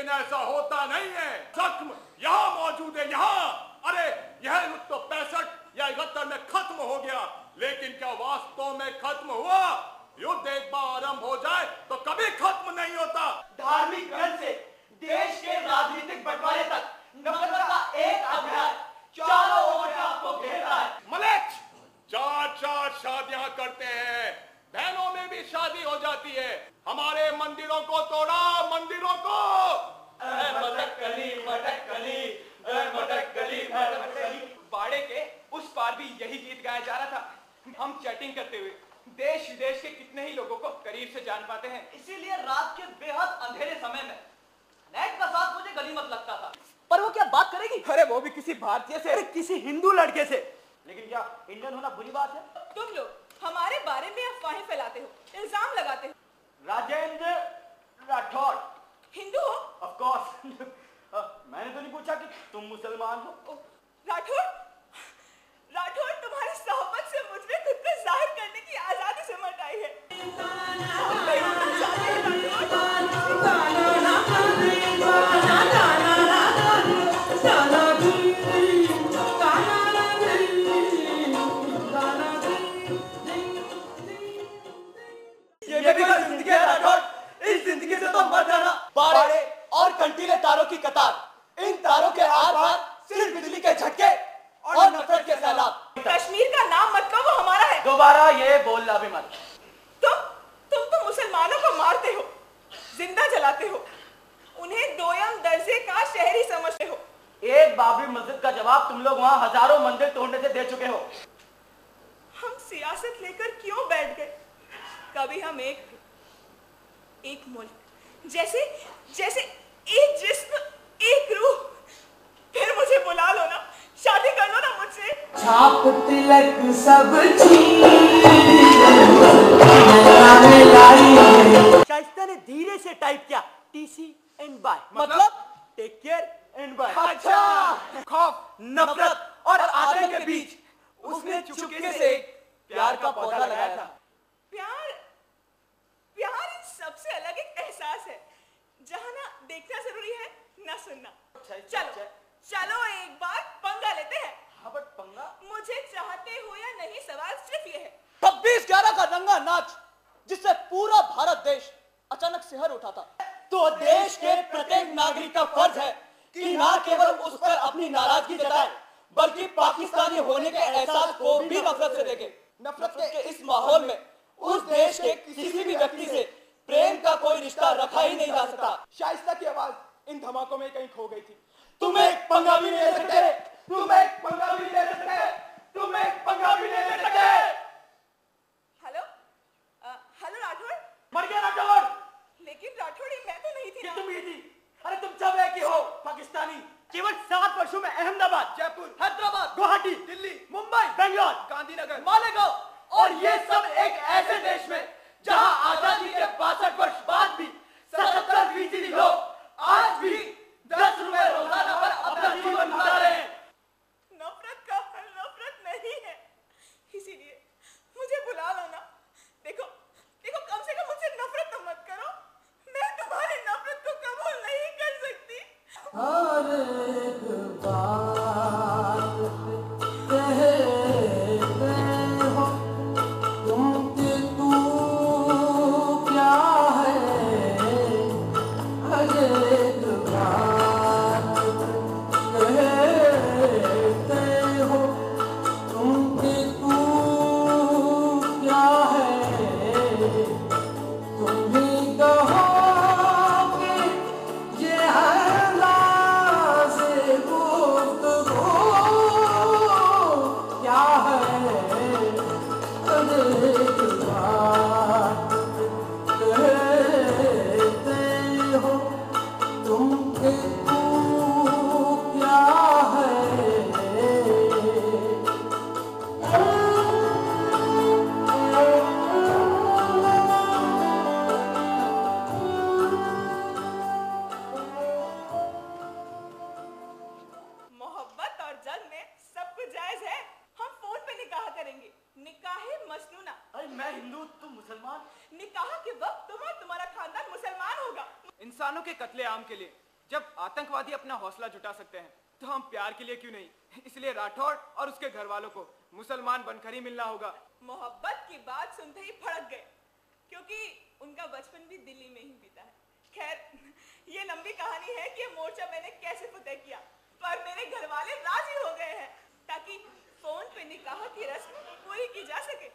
लेकिन ऐसा होता नहीं है। जख्म यहाँ मौजूद है, यहाँ। अरे यह युद्ध तो 65 या 71 में खत्म हो गया, लेकिन क्या वास्तव में खत्म हुआ? युद्ध एक बार आरंभ हो जाए तो कभी खत्म नहीं होता। धार्मिक ग्रंथ से देश के राजनीतिक बंटवारे तक नफरत का एक अध्याय चारों ओर से आपको घेरता है। मलेच्छ 4-4 शादियां करते हैं, बहनों में भी शादी हो जाती है। हमारे मंदिरों को तोड़ा, मंदिरों को। मटकली मटकली मटकली मटकली। बाड़े के उस पार भी यही गीत गाया जा रहा था। हम चैटिंग करते हुए देश विदेश के कितने ही लोगों को करीब से जान पाते हैं। इसीलिए रात के बेहद अंधेरे समय में नेट का साथ मुझे गनीमत लगता था। पर वो क्या बात करेगी? अरे वो भी किसी भारतीय से, अरे किसी हिंदू लड़के से। लेकिन क्या इंडियन होना बुरी बात है? तुम लोग हमारे बारे में अफवाहें फैलाते हो, इल्जाम लगाते हो। राजेंद्र राठौड़ हिंदू हो? Of course. मैंने तो नहीं पूछा कि तुम मुसलमान हो। राठौड़, राठौड़ तुम्हारी सोहबत से मुझ में खुद को जाहिर करने की आजादी सिमट आई है। ये भी कोई जिंदगी है राठौड़? इस जिंदगी से तो मर जाना। बाड़े और कंटीले तारों की कतार, इन तारों के आर पार सिर्फ बिजली के झटके और नफरत के सैलाब। कश्मीर का नाम मत कहो, वो हमारा है। दोबारा ये बोलना भी मत। तुम तो मुसलमानों को मारते हो, जिंदा जलाते हो, उन्हें दोयम दर्जे का शहरी समझते हो। एक बाबरी मस्जिद का जवाब तुम लोग वहां हजारों मंदिर तोड़ने से दे चुके हो। हम सियासत लेकर क्यों बैठ गए? कभी हम एक मुल्क, जैसे जैसे एक जिस्म एक रूह। फिर मुझे बुला लो ना, शादी कर लो ना मुझसे। छाप तिलक सब शाइस्ता ने धीरे से टाइप किया TC एंड बाय, मतलब टेक केयर एंड बाय। अच्छा, खौफ, नफरत और आतंक के बीच उसने चुपके से प्यार का पौधा लगाया था। प्यार इन सबसे अलग एक एहसास है, जहाँ ना देखना जरूरी है ना सुनना। चलो चलो एक बार पंगा लेते हैं। हाँ बट पंगा? मुझे चाहते हो या नहीं, सवाल सिर्फ ये है। 26/11 का रंगा नाच जिससे पूरा भारत देश अचानक सिहर उठा था। तो देश के प्रत्येक नागरिक का फर्ज है कि ना केवल उस पर अपनी नाराजगी जताए, बल्कि पाकिस्तानी होने के एहसास को भी नफरत से देखे। नफरत के इस माहौल में उस देश के किसी भी व्यक्ति से प्रेम का कोई रिश्ता रखा ही नहीं जा सकता। शाइस्ता की आवाज इन धमाकों में कहीं खो गई थी। तुम एक पंगा भी नहीं ले सकते, तुम एक पंगा भी नहीं ले सकते, तुम एक पंगा भी नहीं ले सकते। Hello hello Rathore. मर गया राठौड़। लेकिन राठौड़ मैं तो नहीं थी ना। तुम ही थी। अरे तुम सब एक ही हो, पाकिस्तानी। केवल 7 वर्षों में अहमदाबाद, जयपुर, हैदराबाद, गुवाहाटी, दिल्ली, मुंबई, बेंगलोर, गांधीनगर, मालेगांव, और ये सब एक ऐसे देश में जहां आजादी के 62 वर्ष बाद भी 77% लोग आज भी 10 रुपए रोजाना पर अपना जीवन गुजार रहे हैं। नफरत का हल नफरत नहीं है, इसीलिए मुझे बुला लो ना। देखो देखो, कम से कम मुझसे नफरत तो मत करो। मैं तुम्हारी नफरत को कबूल नहीं कर सकती। हर एक बात कहते हो तुम कि तू क्या है, हर एक बात कहते हो तुम कि तू क्या है, तुम ही कहो कि ये हर लाज गुफ्तगू क्या है, हर एक बात कहते हो तुम कि तू क्या है। मोहब्बत और जंग में सब कुछ जायज है। हम फोन पे निकाह करेंगे, निकाहे मसनूना। अरे मैं हिंदू, तुम मुसलमान। निकाह के वक्त तुम और तुम्हारा खानदान मुसलमान होगा। इंसानों के कत्लेआम के लिए जब आतंकवादी अपना हौसला जुटा सकते हैं तो हम प्यार के लिए क्यों नहीं? इसलिए राठौड़ और उसके घर वालों को मुसलमान बनकर ही मिलना होगा। मोहब्बत की बात सुनते ही भड़क गए, क्योंकि उनका बचपन भी दिल्ली में ही बीता है। खैर ये लंबी कहानी है कि मोर्चा मैंने कैसे फतेह किया, पर मेरे घर वाले राजी हो गए हैं ताकि फोन पे निकाह की रस्म पूरी की जा सके।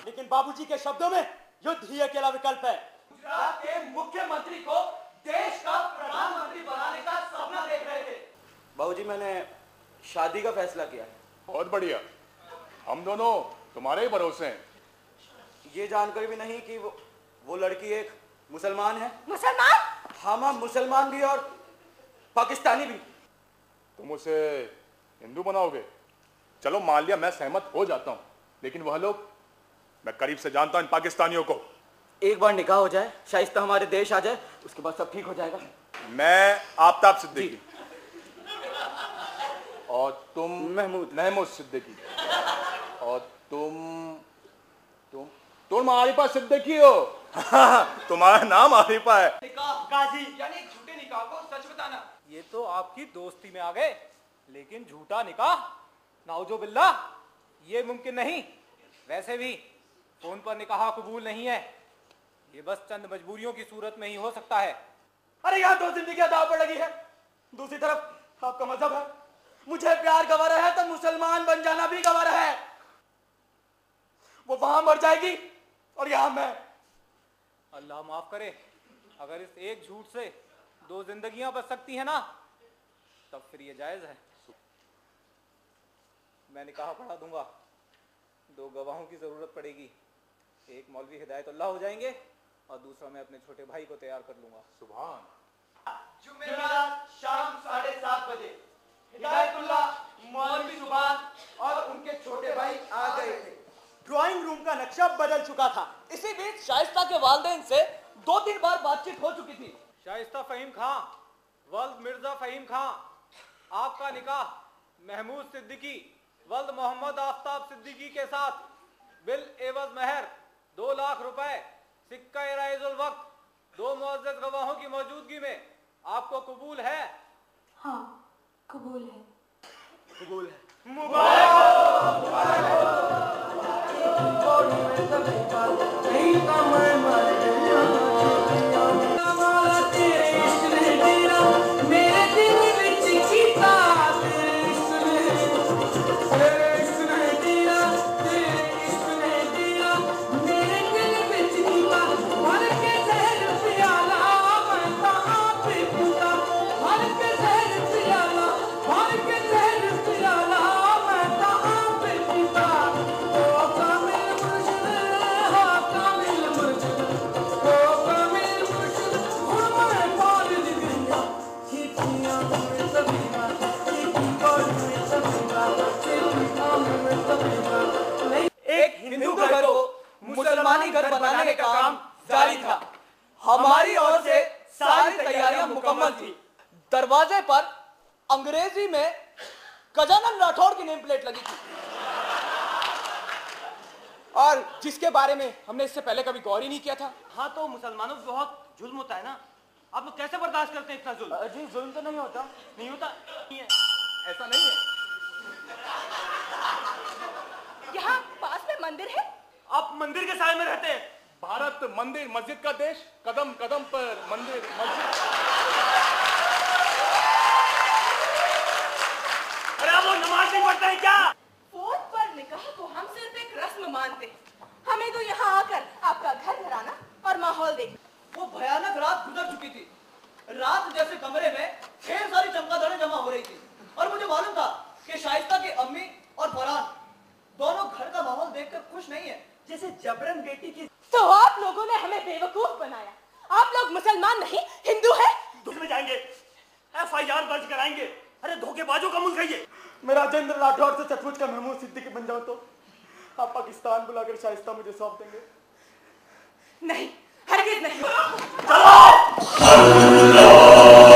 लेकिन बाबूजी के शब्दों में युद्ध ही अकेला विकल्प है। गुजरात के मुख्यमंत्री को देश का प्रधानमंत्री बनाने का सपना देख रहे थे। बाबूजी मैंने शादी का फैसला किया है। बहुत बढ़िया, हम दोनों तुम्हारे ही भरोसे हैं। ये जानकर भी नहीं कि वो लड़की एक मुसलमान है। मुसलमान? हाँ, मुसलमान भी और पाकिस्तानी भी। तुम उसे हिंदू बनाओगे? चलो मान लिया मैं सहमत हो जाता हूँ, लेकिन वह लोग, मैं करीब से जानता हूँ इन पाकिस्तानियों को। एक बार निकाह हो जाए, शाइस्ता हमारे देश आ जाए, उसके बाद सब ठीक हो जाएगा। मैं आफ्ताब सिद्दीकी और तुम महमूद सिद्दीकी और तुम आरिफा सिद्दीकी हो। तुम्हारा नाम आरिफा है। निकाह काजी यानी झूठे निकाह को सच बताना। ये तो आपकी दोस्ती में आ गए, लेकिन झूठा निकाह नाउजुबिल्लाह ये मुमकिन नहीं। वैसे भी फोन पर निकाह कबूल नहीं है, ये बस चंद मजबूरियों की सूरत में ही हो सकता है। अरे यहाँ तो जिंदगी दाव पर लगी है, दूसरी तरफ आपका मजहब है। मुझे प्यार गवारा है तो मुसलमान बन जाना भी गवारा है। वो वहां मर जाएगी और यहाँ मैं। अल्लाह माफ करे, अगर इस एक झूठ से 2 जिंदगियां बच सकती हैं ना, तब फिर ये जायज है। मैं निकाह पढ़ा दूंगा, 2 गवाहों की जरूरत पड़ेगी। एक मौलवी हिदायतुल्लाह हो जाएंगे और दूसरा मैं अपने छोटे भाई को तैयार कर लूंगा। सुभान। जुमेरात शाम 7:30 बजे हिदायतुल्लाह, मौलवी सुभान और उनके छोटे भाई आ गए थे। ड्राइंग रूम का नक्शा बदल चुका था। इसी बीच शाइस्ता के वालिदैन से 2-3 बार बातचीत हो चुकी थी। शाइस्ता फहीम खां, वल्द मिर्जा फहीम खां, आपका निकाह महमूद सिद्दीकी वल्द मोहम्मद आफ्ताब सिद्दीकी के साथ बिल एवज महर 2 लाख रुपए, सिक्का राइजुल वक्त, 2 मुअज़्ज़ज़ गवाहों की मौजूदगी में आपको कबूल है? हाँ, कबूल है। कबूल है। मुसलमानी घर बनाने का काम जारी था। हमारी ओर से सारी तैयारियां मुकम्मल थी। दरवाजे पर अंग्रेजी में गजानन राठौड़ की नेम प्लेट लगी थी, और जिसके बारे में हमने इससे पहले कभी गौर ही नहीं किया था। हाँ, तो मुसलमानों पे बहुत जुल्म होता है ना, आप लोग कैसे बर्दाश्त करते हैं इतना जुल्म? जी जुल्म तो नहीं होता। नहीं होता? नहीं है। ऐसा नहीं है। यहाँ पास में मंदिर है। आप मंदिर के साए में रहते हैं। भारत मंदिर मस्जिद का देश, कदम कदम पर मंदिर मस्जिद। अरे आप लोग नमाज नहीं पढ़ते हैं क्या? फोन पर निकाह को हम सिर्फ एक रस्म मानते हैं। हमें तो यहाँ आकर आपका घर घराना और माहौल देखना। वो भयानक रात गुजर चुकी थी। रात जैसे कमरे में ढेर सारी चमगादड़ें जमा हो रही थी, और मुझे मालूम था कि शाइस्ता की अम्मी और फरहान दोनों घर का माहौल देखकर खुश नहीं है, जैसे जबरन बेटी की। तो आप लोगों ने हमें बेवकूफ बनाया। आप लोग मुसलमान नहीं हिंदू हैं। दुख में जाएंगे, FIR दर्ज कराएंगे। अरे धोखेबाजों का मुल्क है ये। मैं राजेंद्र राठौड़ से सचमुच का महमूद सिद्दीकी बन जाऊं तो आप पाकिस्तान बुलाकर शाइस्ता मुझे सौंप देंगे? नहीं, हरगिज नहीं। चलो।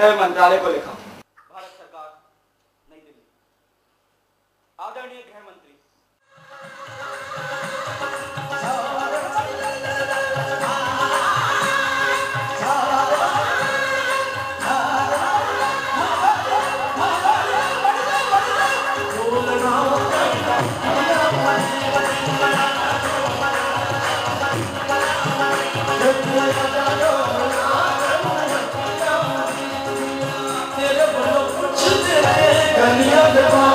गृह मंत्रालय को लिखा। भारत सरकार, नई दिल्ली। आदरणीय गृह मंत्री, कन्या